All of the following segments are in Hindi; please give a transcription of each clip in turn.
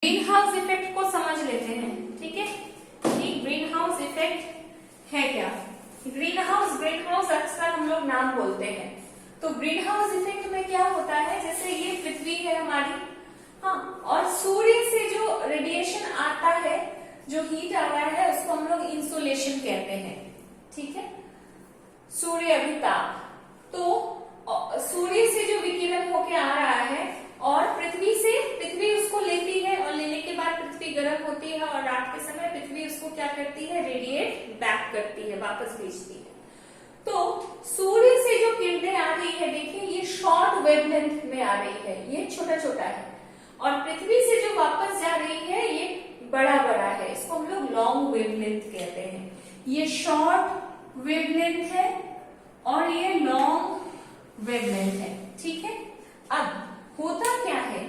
ग्रीन हाउस इफेक्ट को समझ लेते हैं, ठीक है, कि ग्रीन हाउस इफेक्ट है क्या। ग्रीन हाउस अक्सर हम लोग नाम बोलते हैं। तो ग्रीन हाउस इफेक्ट में क्या होता है, जैसे ये पृथ्वी है हमारी, हाँ, और सूर्य से जो रेडिएशन आता है, जो हीट आ रहा है, उसको हम लोग इंसोलेशन कहते हैं, ठीक है, सूर्य अभिताप। तो सूर्य से जो विकिरण होके आ रहा है और पृथ्वी उसको लेती है, और लेने के बाद पृथ्वी गर्म होती है और रात के समय पृथ्वी उसको क्या करती है, रेडिएट बैक करती है, वापस भेजती है। तो सूर्य से जो किरणें आ रही है, देखिए ये शॉर्ट वेवलेंथ में आ रही है, ये छोटा छोटा है, और पृथ्वी से जो वापस जा रही है ये बड़ा बड़ा है, इसको हम लोग लॉन्ग वेवलेंथ कहते हैं। ये शॉर्ट वेवलेंथ है और ये लॉन्ग वेवलेंथ है, ठीक है। अब होता क्या है,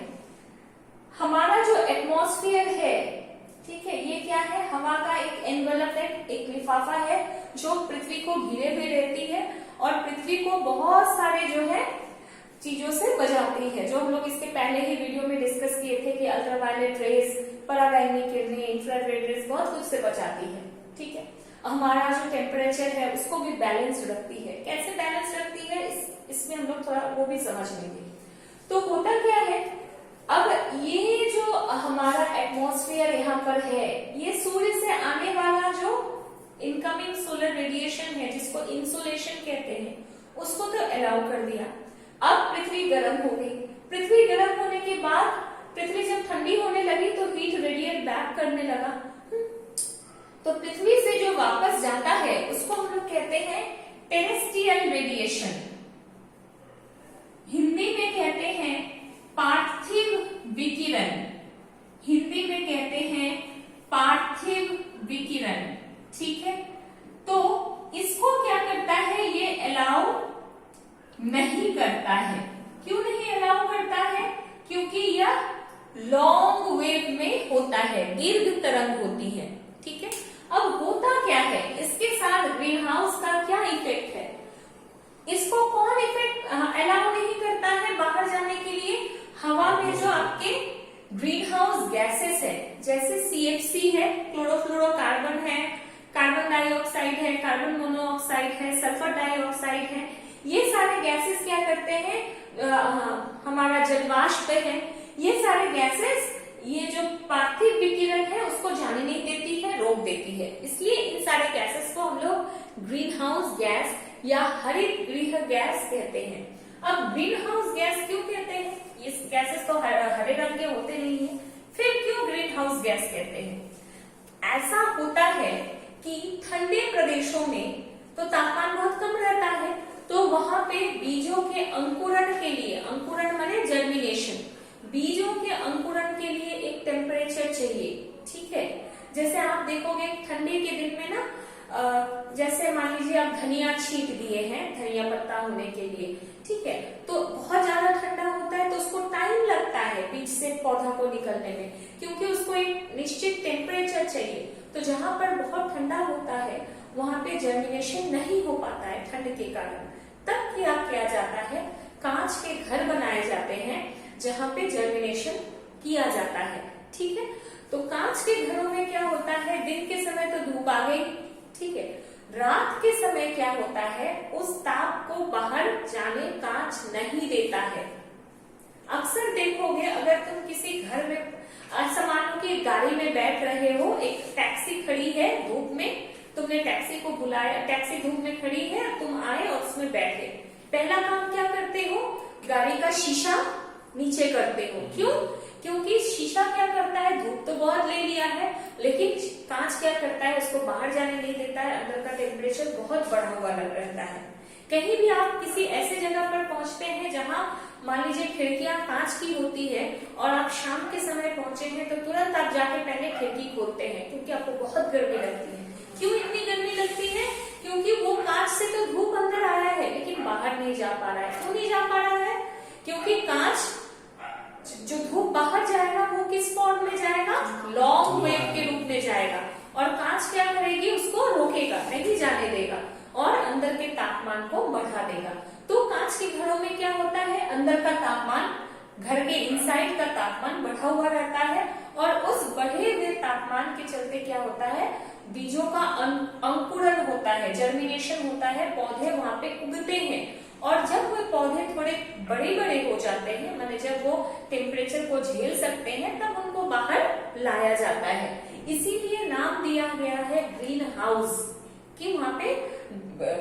हमारा जो एटमॉस्फेयर है, ठीक है, ये क्या है, हवा का एक एनवलप है, एक लिफाफा है, जो पृथ्वी को घेरे हुए रहती है और पृथ्वी को बहुत सारे जो है चीजों से बचाती है, जो हम लोग इसके पहले ही वीडियो में डिस्कस किए थे कि अल्ट्रावायलेट रेज, पराबैंगनी किरणें, इंफ्रारेड रेज, बहुत कुछ से बचाती है, ठीक है। हमारा जो टेम्परेचर है उसको भी बैलेंस रखती है। कैसे बैलेंस रखती है, इसमें हम लोग थोड़ा वो भी समझ लेंगे। तो होता क्या है, अब ये जो हमारा एटमॉस्फेयर यहाँ पर है, ये सूर्य से आने वाला जो इनकमिंग सोलर रेडिएशन है, जिसको इंसोलेशन कहते हैं, उसको तो अलाउ कर दिया। अब पृथ्वी गर्म हो गई। पृथ्वी गर्म होने के बाद पृथ्वी जब ठंडी होने लगी तो हीट रेडिएट बैक करने लगा। तो पृथ्वी से जो वापस जाता है उसको हम लोग कहते हैं टेरेस्ट्रियल रेडिएशन, हिंदी में कहते हैं पार्थिव विकिरण, हिंदी में कहते हैं पार्थिव विकिरण, ठीक है। तो इसको क्या करता है, ये अलाउ नहीं करता है। क्यों नहीं अलाउ करता है, क्योंकि यह लॉन्ग वेव में होता है, दीर्घ तरंग होती है, ठीक है। अब होता क्या है, इसके साथ ग्रीन हाउस का क्या इफेक्ट है, इसको कौन इफेक्ट अलाउ नहीं करता है बाहर जाने के लिए, हवा में जो आपके ग्रीन हाउस गैसेस है, जैसे CFC है, क्लोरोफ्लोरोकार्बन है, कार्बन डाइऑक्साइड है, कार्बन मोनोऑक्साइड है, सल्फर डाइऑक्साइड है, ये सारे गैसेस क्या करते हैं, हमारा जलवाष्प है, ये सारे गैसेस ये जो पार्थिव विकिरण है उसको जाने नहीं देती है, रोक देती है। इसलिए इन सारे गैसेस को हम लोग ग्रीन हाउस गैस या हरित गृह गैस कहते हैं। अब ग्रीन हाउस गैस क्यों कहते हैं, ये गैसेस तो हरे रंग के होते नहीं है, फिर क्यों ग्रीन हाउस गैस कहते हैं। ऐसा होता है कि ठंडे प्रदेशों में तो तापमान बहुत कम रहता है, तो वहां पे बीजों के अंकुरण के लिए, अंकुरण माने जर्मिनेशन, बीजों के अंकुरण के लिए एक टेम्परेचर चाहिए, ठीक है। जैसे आप देखोगे ठंडी के दिन में ना, जैसे मान लीजिए आप धनिया छींट दिए हैं धनिया पत्ता होने के लिए, ठीक है, तो बहुत ज्यादा ठंडा होता है तो उसको टाइम लगता है बीज से पौधा को निकलने में, क्योंकि उसको एक निश्चित टेम्परेचर चाहिए। तो जहां पर बहुत ठंडा होता है वहां पे जर्मिनेशन नहीं हो पाता है ठंड के कारण। तब क्या किया जाता है, कांच के घर बनाए जाते हैं जहां पे जर्मिनेशन किया जाता है, ठीक है। तो कांच के घरों में क्या होता है, दिन के समय तो धूप आ गई, ठीक है, रात के समय क्या होता है, उस ताप को बाहर जाने कांच नहीं देता है। अक्सर देखोगे अगर तुम किसी घर में, ऐसा मानो कि गाड़ी में बैठ रहे हो, एक टैक्सी खड़ी है धूप में, तुमने टैक्सी को बुलाया, टैक्सी धूप में खड़ी है, तुम आए और उसमें बैठे, पहला काम क्या करते हो, गाड़ी का शीशा नीचे करते हो। क्यों, क्योंकि शीशा क्या करता है, धूप तो बहुत ले लिया है, लेकिन कांच क्या करता है, उसको बाहर जाने नहीं देता है, अंदर का टेम्परेचर बहुत बढ़ा हुआ रहता है। कहीं भी आप किसी ऐसे जगह पर पहुंचते हैं जहां मान लीजिए खिड़कियां कांच की होती है और आप शाम के समय पहुंचे हैं, तो तुरंत आप जाके पहले खिड़की खोलते हैं, क्योंकि आपको बहुत गर्मी लगती है। क्यों इतनी गर्मी लगती है, क्योंकि वो कांच से तो धूप अंदर आया है लेकिन बाहर नहीं जा पा रहा है। क्यों नहीं जा पा रहा है, क्योंकि कांच जो धूप बाहर जाएगा वो किस फॉर्म में जाएगा, लॉन्ग वेव के रूप में जाएगा, और कांच क्या करेगी, उसको रोकेगा, नहीं जाने देगा और अंदर के तापमान को बढ़ा देगा। तो कांच के घरों में क्या होता है, अंदर का तापमान घर के इनसाइड का तापमान बढ़ा हुआ रहता है और के चलते क्या होता है, बीजों का अंकुरण होता है, जर्मिनेशन होता है, पौधे वहां पे उगते हैं। और जब वो पौधे थोड़े बड़े बड़े हो जाते हैं, माने जब वो टेम्परेचर को झेल सकते हैं, तब उनको बाहर लाया जाता है। इसीलिए नाम दिया गया है ग्रीन हाउस, कि वहां पे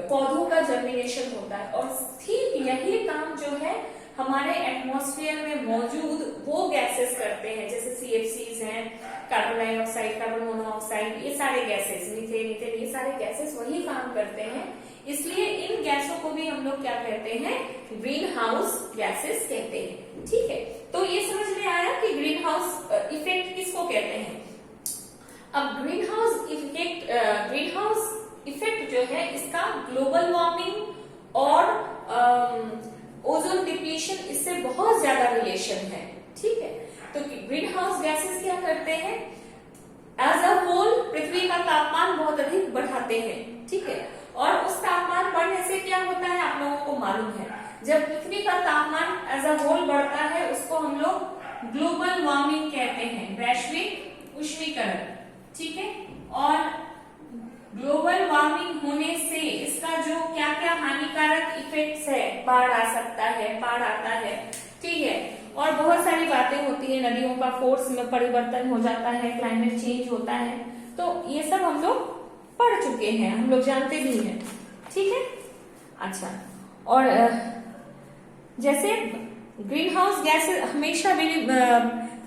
पौधों का जर्मिनेशन होता है। और ठीक यही काम जो है हमारे एटमॉस्फेयर में मौजूद वो गैसेस करते हैं, जैसे CFCs हैं, कार्बन डाइऑक्साइड, कार्बन मोनोऑक्साइड, ये सारे गैसेस, मीथेन, ईथेन, ये सारे गैसेस वही काम करते हैं। इसलिए इन गैसों को भी हम लोग क्या कहते हैं, ग्रीन हाउस गैसेस कहते हैं। ठीक है, तो ये समझ में आया कि ग्रीन हाउस इफेक्ट किसको कहते हैं। अब ग्रीन हाउस इफेक्ट जो है, इसका ग्लोबल वार्मिंग और ओजोन डिप्लीशन, इससे बहुत ज्यादा रिलेशन है। ठीक है, तो ग्रीन हाउस गैसेस क्या करते हैं, एज अ होल पृथ्वी का तापमान बहुत अधिक बढ़ाते हैं। ठीक है, और उस तापमान बढ़ने से क्या होता है आप लोगों को मालूम है, जब पृथ्वी का तापमान एज अ होल बढ़ता है, उसको हम लोग ग्लोबल वार्मिंग कहते हैं, वैश्विक उष्मीकरण। ठीक है, और ग्लोबल वार्मिंग होने से इसका जो क्या क्या हानिकारक इफेक्ट्स है, बाढ़ आ सकता है, बाढ़ आता है। ठीक है, और बहुत सारी बातें होती है, नदियों का फोर्स में परिवर्तन हो जाता है, क्लाइमेट चेंज होता है। तो ये सब हम लोग पढ़ चुके हैं, हम लोग जानते भी हैं। ठीक है, अच्छा, और जैसे ग्रीन हाउस गैस हमेशा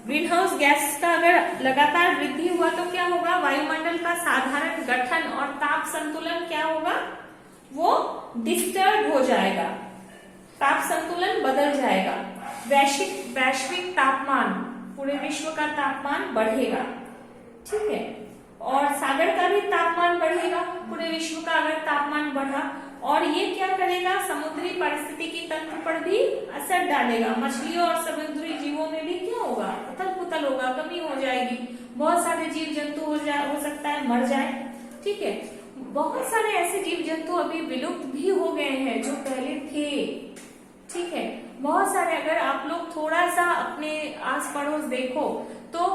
ग्रीन हाउस गैस का अगर लगातार वृद्धि हुआ तो क्या होगा, वायुमंडल का साधारण गठन और ताप संतुलन क्या होगा, वो डिस्टर्ब हो जाएगा, ताप संतुलन बदल जाएगा। वैश्विक तापमान, पूरे विश्व का तापमान बढ़ेगा। ठीक है, और सागर का भी तापमान बढ़ेगा, पूरे विश्व का अगर तापमान बढ़ा, और ये क्या करेगा, समुद्री पारिस्थितिकी तंत्र पर भी असर डालेगा। मछलियों और समुद्री जीवों में भी क्या होगा, उथल पुथल होगा, कमी हो जाएगी, बहुत सारे जीव जंतु हो सकता है मर जाए। ठीक है, बहुत सारे ऐसे जीव जंतु अभी विलुप्त भी हो गए हैं जो पहले थे। ठीक है, बहुत सारे, अगर आप लोग थोड़ा सा अपने आस पड़ोस देखो, तो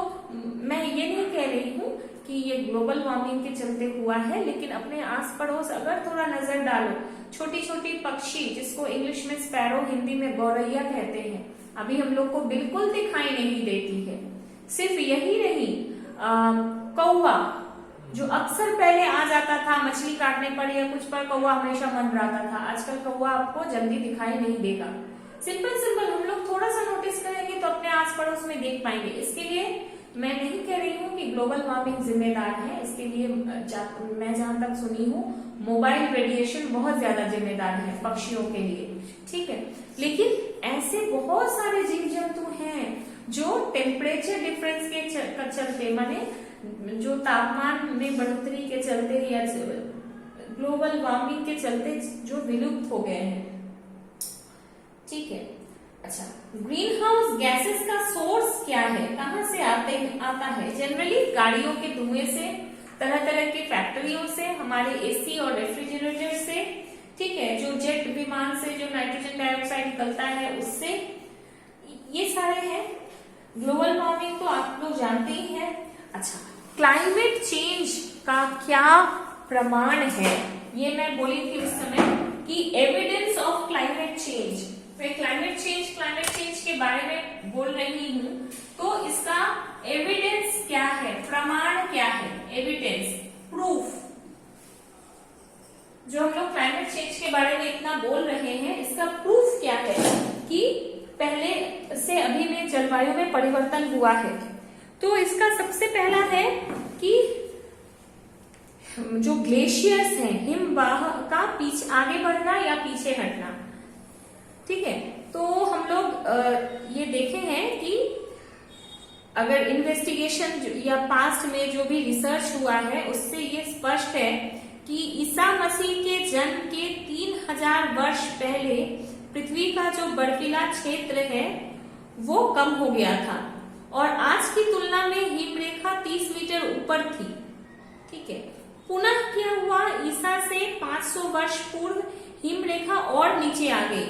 मैं ये नहीं कह रही हूँ कि ये ग्लोबल वार्मिंग के चलते हुआ है, लेकिन अपने आस पड़ोस अगर थोड़ा नजर डालो, छोटी छोटी पक्षी, जिसको इंग्लिश में स्पैरो, हिंदी में गौरैया कहते हैं, अभी हम लोग को बिल्कुल दिखाई नहीं देती है। सिर्फ यही नहीं, कौवा जो अक्सर पहले आ जाता था मछली काटने पर या कुछ पर, कौवा हमेशा मंडराता था, आजकल कौवा आपको जल्दी दिखाई नहीं देगा। सिंपल हम लोग थोड़ा सा नोटिस करेंगे तो अपने आस पड़ोस में देख पाएंगे। इसके लिए मैं नहीं कह रही हूँ कि ग्लोबल वार्मिंग जिम्मेदार है, इसके लिए मैं जहां तक सुनी हूँ, मोबाइल रेडिएशन बहुत ज्यादा जिम्मेदार है पक्षियों के लिए। ठीक है, लेकिन ऐसे बहुत सारे जीव जंतु हैं जो टेम्परेचर डिफरेंस के चलते, माने जो तापमान में बढ़ोतरी के चलते या ग्लोबल वार्मिंग के चलते जो विलुप्त हो गए हैं। ठीक है, अच्छा, ग्रीन हाउस गैसेस का सोर्स क्या है, कहां से आता है। जनरली गाड़ियों के धुएं से, तरह तरह के फैक्ट्रियों से, हमारे एसी और रेफ्रिजरेटर से। ठीक है, जो जेट विमान से जो नाइट्रोजन डाइऑक्साइड निकलता है उससे, ये सारे हैं। ग्लोबल वार्मिंग तो आप लोग जानते ही हैं। अच्छा, क्लाइमेट चेंज का क्या प्रमाण है, ये मैं बोली थी उस समय कि एविडेंस ऑफ क्लाइमेट चेंज। मैं क्लाइमेट चेंज के बारे में बोल रही हूँ, तो इसका एविडेंस क्या है, प्रमाण क्या है, एविडेंस, प्रूफ। जो हम लोग क्लाइमेट चेंज के बारे में इतना बोल रहे हैं, इसका प्रूफ क्या है कि पहले से अभी में जलवायु में परिवर्तन हुआ है। तो इसका सबसे पहला है कि जो ग्लेशियर्स हैं, हिमवाह का आगे बढ़ना या पीछे हटना। ठीक है, तो हम लोग ये देखे हैं कि अगर इन्वेस्टिगेशन या पास्ट में जो भी रिसर्च हुआ है उससे ये स्पष्ट है कि ईसा मसीह के जन्म के 3000 वर्ष पहले पृथ्वी का जो बर्फीला क्षेत्र है वो कम हो गया था और आज की तुलना में हिमरेखा 30 मीटर ऊपर थी। ठीक है, पुनः क्या हुआ, ईसा से 500 वर्ष पूर्व हिमरेखा और नीचे आ गई,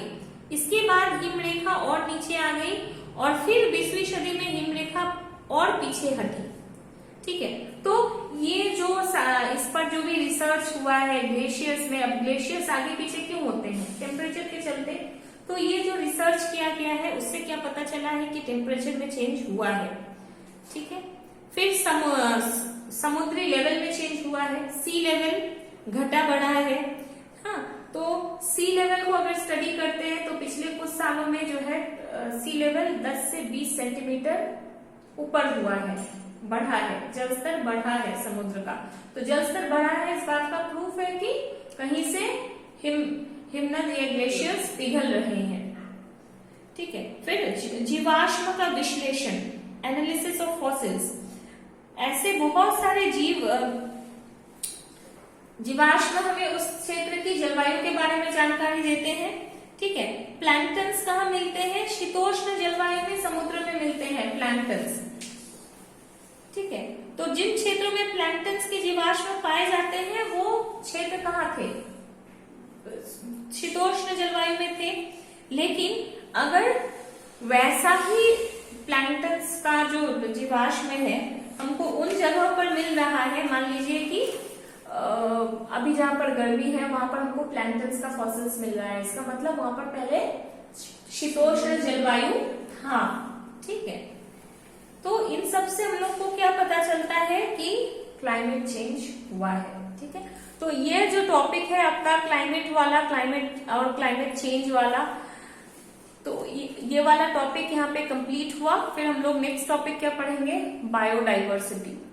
इसके बाद हिमरेखा और नीचे आ गई और फिर 20वीं सदी में हिमरेखा और पीछे हटी। ठीक है। तो ये जो इस पर जो भी रिसर्च हुआ है ग्लेशियर्स में, अब ग्लेशियर्स आगे पीछे क्यों होते हैं? टेम्परेचर के चलते। तो ये जो रिसर्च किया गया है उससे क्या पता चला है कि टेम्परेचर में चेंज हुआ है। ठीक है। फिर समुद्री लेवल में चेंज हुआ है, सी लेवल घटा बढ़ा है। हाँ, तो सी लेवल को अगर स्टडी करते हैं तो पिछले कुछ सालों में जो है सी लेवल 10 से 20 सेंटीमीटर ऊपर हुआ है, बढ़ा है, जल स्तर बढ़ा है समुद्र का। तो जल स्तर बढ़ा है, इस बात का प्रूफ है कि कहीं से हिमनद या ग्लेशियर्स पिघल रहे हैं। ठीक है। फिर जीवाश्म का विश्लेषण, एनालिसिस ऑफ फॉसिल्स। ऐसे बहुत सारे जीवाश्म हमें उस क्षेत्र की जलवायु के बारे में जानकारी देते हैं। ठीक है। प्लैंक्टन्स कहाँ मिलते हैं? शीतोष्ण जलवायु में समुद्र में मिलते हैं प्लैंक्टन्स। ठीक है। तो जिन क्षेत्रों में प्लैंक्टन्स के जीवाश्म पाए जाते हैं वो क्षेत्र कहाँ थे? शीतोष्ण जलवायु में थे। लेकिन अगर वैसा ही प्लैंक्टन्स का जो जीवाश्म है हमको उन जगहों पर मिल रहा है, मान लीजिए कि अभी जहां पर गर्मी है वहां पर हमको प्लैंक्टन्स का फॉसिल्स मिल रहा है, इसका मतलब वहां पर पहले शीतोष्ण जलवायु था। ठीक है। तो इन सब से हम लोग को क्या पता चलता है कि क्लाइमेट चेंज हुआ है। ठीक है। तो ये जो टॉपिक है आपका क्लाइमेट वाला, क्लाइमेट और क्लाइमेट चेंज वाला, तो ये वाला टॉपिक यहाँ पे कंप्लीट हुआ। फिर हम लोग नेक्स्ट टॉपिक क्या पढ़ेंगे? बायोडाइवर्सिटी।